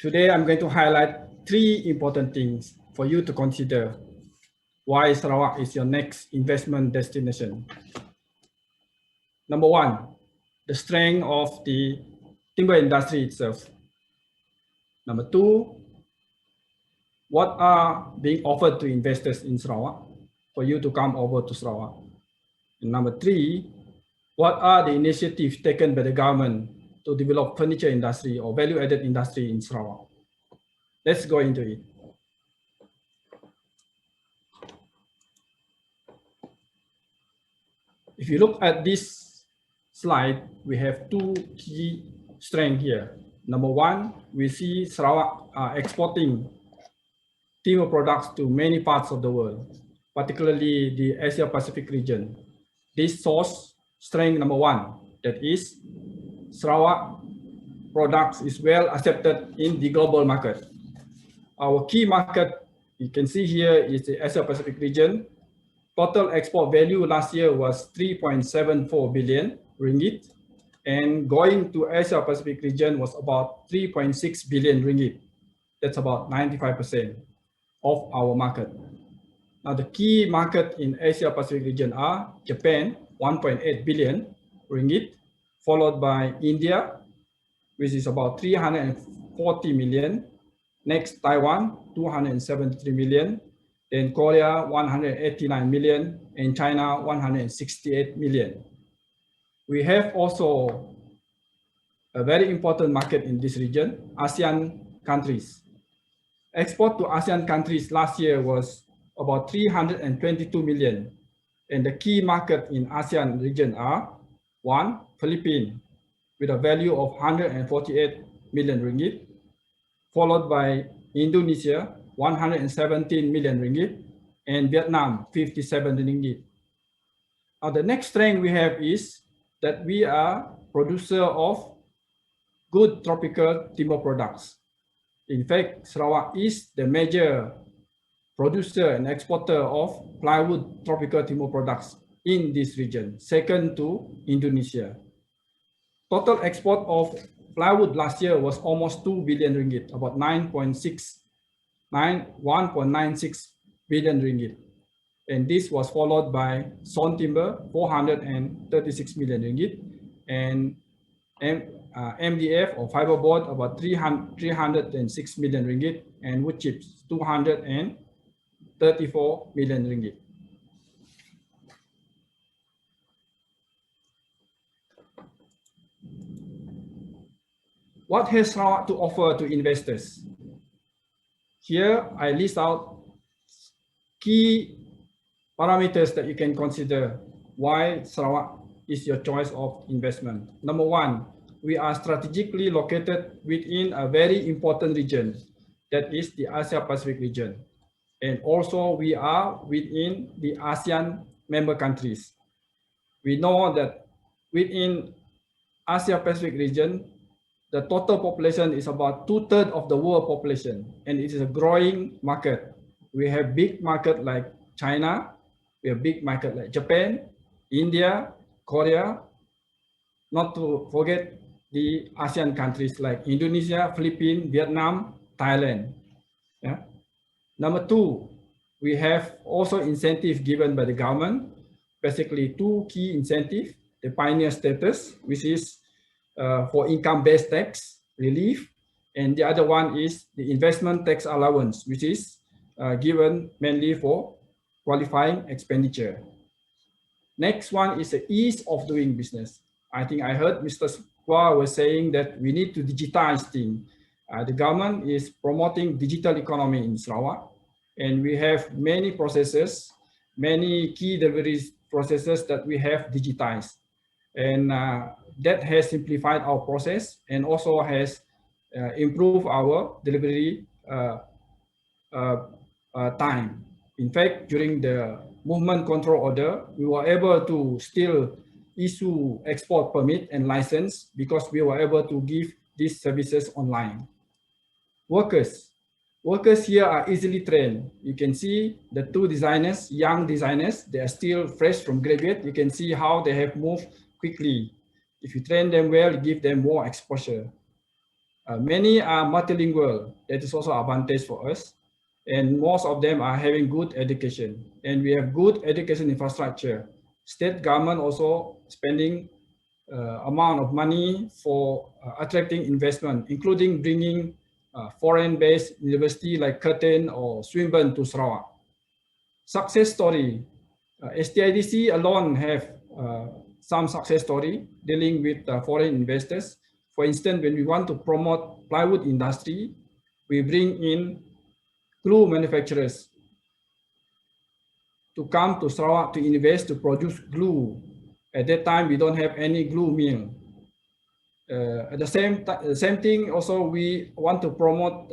Today, I'm going to highlight 3 important things for you to consider why Sarawak is your next investment destination. Number 1, the strength of the timber industry itself. Number 2, what are being offered to investors in Sarawak for you to come over to Sarawak. And number 3, what are the initiatives taken by the government to develop furniture industry or value-added industry in Sarawak? Let's go into it. If you look at this slide, we have 2 key strengths here. Number 1, we see Sarawak exporting timber products to many parts of the world, particularly the Asia Pacific region. This source strength number 1, that is Sarawak products is well accepted in the global market. Our key market, you can see here, is the Asia Pacific region. Total export value last year was 3.74 billion ringgit, and going to Asia Pacific region was about 3.6 billion ringgit. That's about 95% of our market. Now, the key market in Asia Pacific region are Japan, 1.8 billion ringgit, followed by India, which is about 340 million. Next, Taiwan, 273 million. Then Korea, 189 million, and China, 168 million. We have also a very important market in this region, ASEAN countries. Export to ASEAN countries last year was about 322 million. And the key market in ASEAN region are 1, Philippines, with a value of 148 million ringgit, followed by Indonesia, 117 million ringgit, and Vietnam, 57 ringgit. Now, the next strength we have is that we are producer of good tropical timber products. In fact, Sarawak is the major producer and exporter of plywood tropical timber products in this region, second to Indonesia. Total export of plywood last year was almost 2 billion ringgit, about 1.96 billion ringgit. And this was followed by sawn timber, 436 million ringgit, and MDF or fiberboard, about 306 million ringgit, and wood chips, 234 million ringgit. What has Sarawak to offer to investors? Here, I list out key parameters that you can consider why Sarawak is your choice of investment. Number 1, we are strategically located within a very important region, that is the Asia Pacific region. And also we are within the ASEAN member countries. We know that within Asia Pacific region, the total population is about 2/3 of the world population, and it is a growing market. We have big market like China, we have big market like Japan, India, Korea, not to forget the ASEAN countries like Indonesia, Philippines, Vietnam, Thailand. Yeah. Number 2, we have also incentive given by the government, basically 2 key incentives: the pioneer status, which is for income-based tax relief, and the other one is the investment tax allowance, which is given mainly for qualifying expenditure. Next one is the ease of doing business. I think I heard Mr. Kwa was saying that we need to digitize things. The government is promoting digital economy in Sarawak, and we have many processes, many key delivery processes that we have digitized. And that has simplified our process and also has improved our delivery time. In fact, during the movement control order, we were able to still issue export permit and license because we were able to give these services online. Workers here are easily trained. You can see the 2 designers, young designers, they are still fresh from graduate. You can see how they have moved quickly. If you train them well, give them more exposure. Many are multilingual. That is also an advantage for us. And most of them are having good education. And we have good education infrastructure. State government also spending amount of money for attracting investment, including bringing foreign-based university like Curtin or Swinburne to Sarawak. Success story. STIDC alone have some success story dealing with foreign investors. For instance, when we want to promote plywood industry, we bring in glue manufacturers to come to Sarawak to invest to produce glue. At that time, we don't have any glue mill. At the same thing, also we want to promote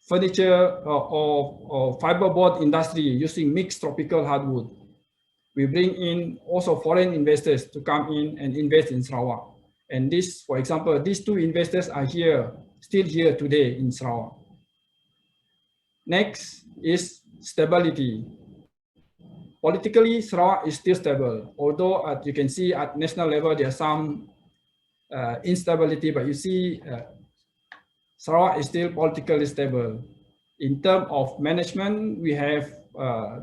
furniture or fiberboard industry using mixed tropical hardwood. We bring in also foreign investors to come in and invest in Sarawak. And this, for example, these two investors are here, still here today in Sarawak. Next is stability. Politically, Sarawak is still stable, although you can see at national level, there are some instability, but you see Sarawak is still politically stable. In terms of management, we have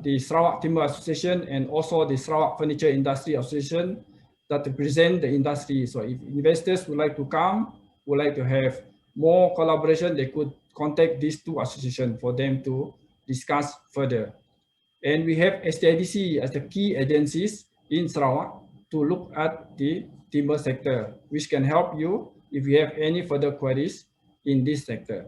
the Sarawak Timber Association and also the Sarawak Furniture Industry Association that represent the industry. So if investors would like to come, would like to have more collaboration, they could contact these two associations for them to discuss further. And we have STIDC as the key agencies in Sarawak to look at the timber sector, which can help you if you have any further queries in this sector.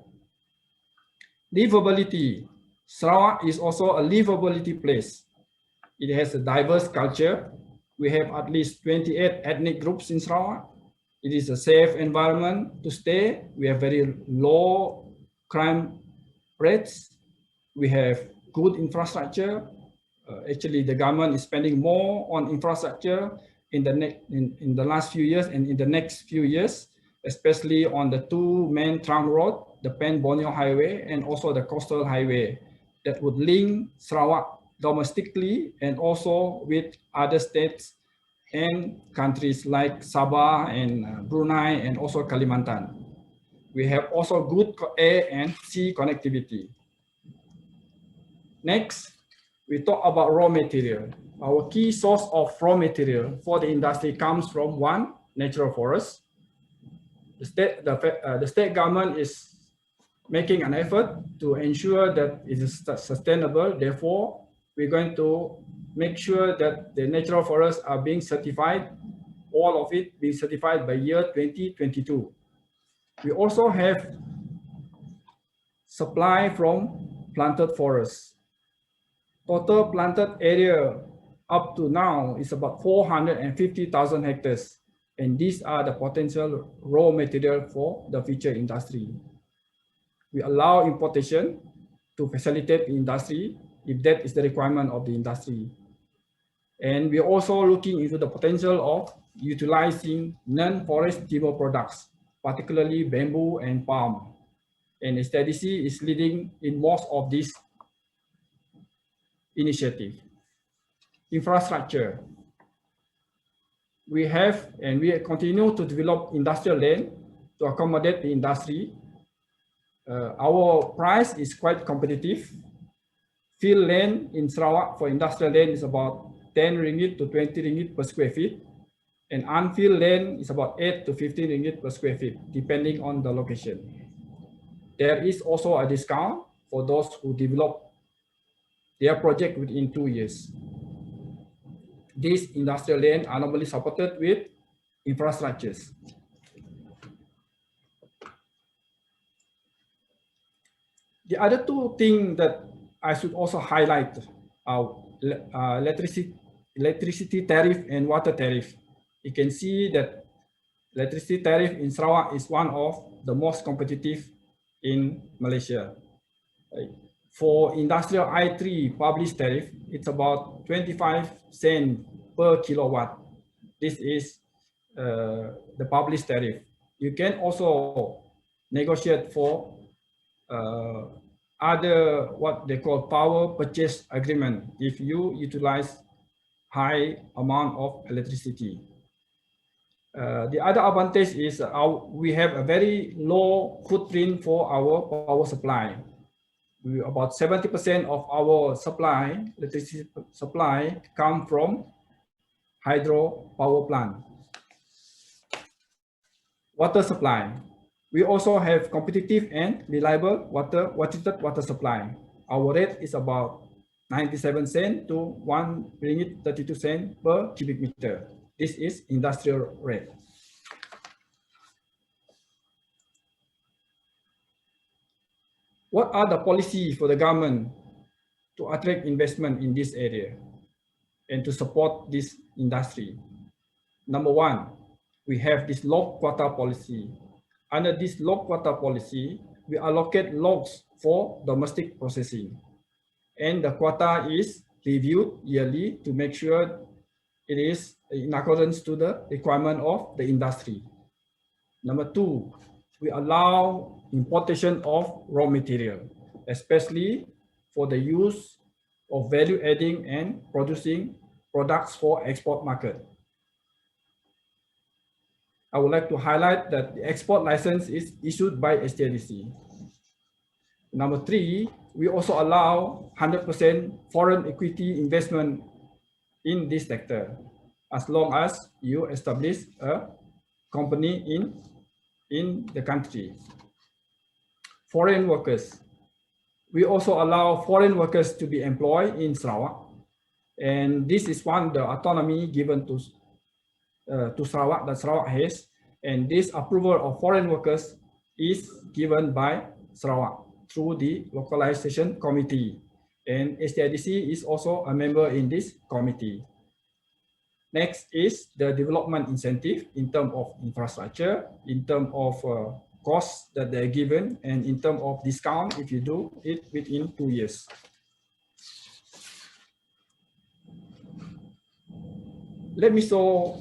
Livability. Sarawak is also a livability place. It has a diverse culture. We have at least 28 ethnic groups in Sarawak. It is a safe environment to stay. We have very low crime rates. We have good infrastructure. Actually, the government is spending more on infrastructure in the last few years and in the next few years, especially on the two main trunk road, the Pen-Borneo Highway and also the Coastal Highway that would link Sarawak domestically and also with other states and countries like Sabah and Brunei and also Kalimantan. We have also good air and sea connectivity. Next, we talk about raw material. Our key source of raw material for the industry comes from one, natural forest. The state government is making an effort to ensure that it is sustainable. Therefore, we're going to make sure that the natural forests are being certified, all of it being certified by year 2022. We also have supply from planted forests. Total planted area up to now is about 450,000 hectares. And these are the potential raw material for the future industry. We allow importation to facilitate the industry if that is the requirement of the industry. And we're also looking into the potential of utilizing non-forest timber products, particularly bamboo and palm. And STIDC is leading in most of these initiatives. Infrastructure. We have and we continue to develop industrial land to accommodate the industry. Our price is quite competitive. Field land in Sarawak for industrial land is about 10 ringgit to 20 ringgit per square feet. And unfilled land is about 8 to 15 ringgit per square feet, depending on the location. There is also a discount for those who develop their project within 2 years. These industrial land are normally supported with infrastructures. The other two things that I should also highlight are electricity tariff and water tariff. You can see that electricity tariff in Sarawak is one of the most competitive in Malaysia. For industrial I3 published tariff, it's about 25 cents per kilowatt. This is the published tariff. You can also negotiate for other what they call power purchase agreement if you utilize high amount of electricity. The other advantage is we have a very low footprint for our power supply. About 70% of our supply, electricity supply, come from hydro power plant. Water supply. We also have competitive and reliable treated water supply. Our rate is about 97 cents to 1 ringgit 32 cents per cubic meter. This is industrial rate. What are the policies for the government to attract investment in this area and to support this industry? Number one, we have this log quota policy. Under this log quota policy, we allocate logs for domestic processing. And the quota is reviewed yearly to make sure it is in accordance to the requirement of the industry. Number two, we allow importation of raw material, especially for the use of value adding and producing products for export market. I would like to highlight that the export license is issued by STIDC. Number three, we also allow 100% foreign equity investment in this sector, as long as you establish a company in the country. Foreign workers. We also allow foreign workers to be employed in Sarawak. And this is one, the autonomy given to Sarawak that Sarawak has. And this approval of foreign workers is given by Sarawak through the localization committee. And STIDC is also a member in this committee. Next is the development incentive in terms of infrastructure, in terms of costs that they're given, and in terms of discount if you do it within 2 years. Let me show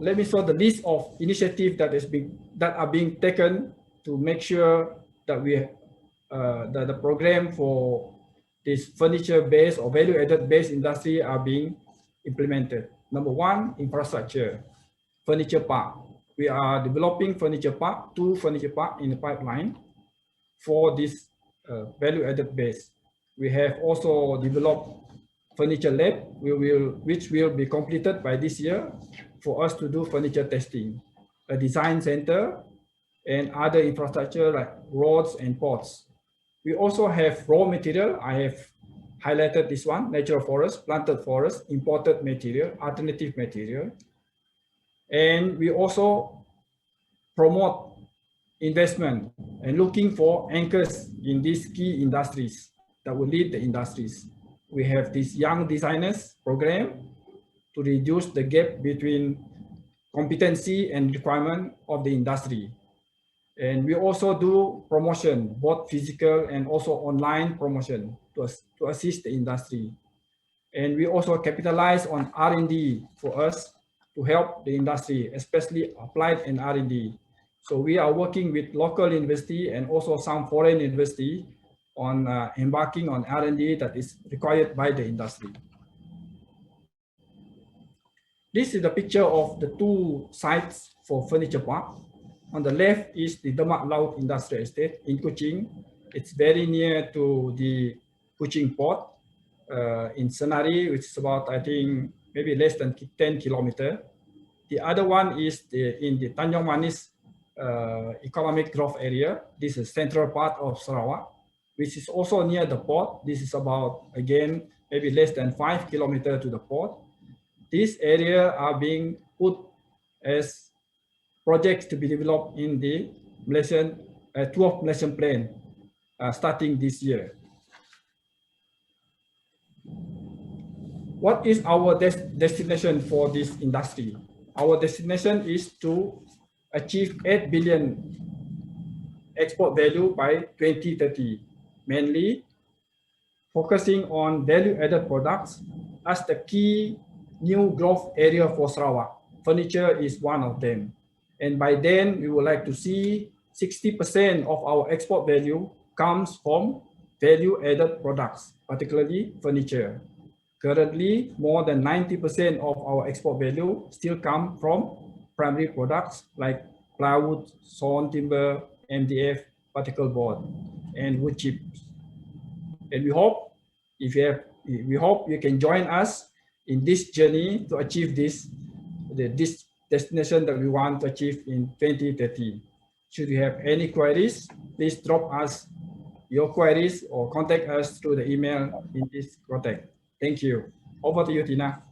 the list of initiatives that are being taken to make sure that that the program for this furniture-based or value-added-based industry are being implemented. Number one, infrastructure, furniture park. We are developing furniture park, 2 furniture park in the pipeline for this value-added base. We have also developed furniture lab, which will be completed by this year for us to do furniture testing, a design center, and other infrastructure like roads and ports. We also have raw material. I have highlighted this one, natural forest, planted forest, imported material, alternative material. And we also promote investment and looking for anchors in these key industries that will lead the industries. We have this young designers program to reduce the gap between competency and requirement of the industry. And we also do promotion, both physical and also online promotion to assist the industry. And we also capitalize on R&D for us to help the industry, especially applied and R&D. So we are working with local university and also some foreign university on embarking on R&D that is required by the industry. This is the picture of the 2 sites for furniture park. On the left is the Demak Laut Industrial Estate in Kuching. It's very near to the Kuching port in Senari, which is about, I think, maybe less than 10 kilometers. The other one is in the Tanjung Manis economic growth area. This is central part of Sarawak, which is also near the port. This is about, again, maybe less than 5 kilometers to the port. These areas are being put as projects to be developed in the Malaysian 12th Malaysian Plan starting this year. What is our destination for this industry? Our destination is to achieve 8 billion export value by 2030, mainly focusing on value-added products as the key new growth area for Sarawak. Furniture is one of them. And by then, we would like to see 60% of our export value comes from value-added products, particularly furniture. Currently, more than 90% of our export value still come from primary products like plywood, sawn timber, MDF, particle board, and wood chips. And we hope you can join us in this journey to achieve this destination that we want to achieve in 2030. Should you have any queries, please drop us your queries or contact us through the email in this contact. Thank you. Over to you, Tina.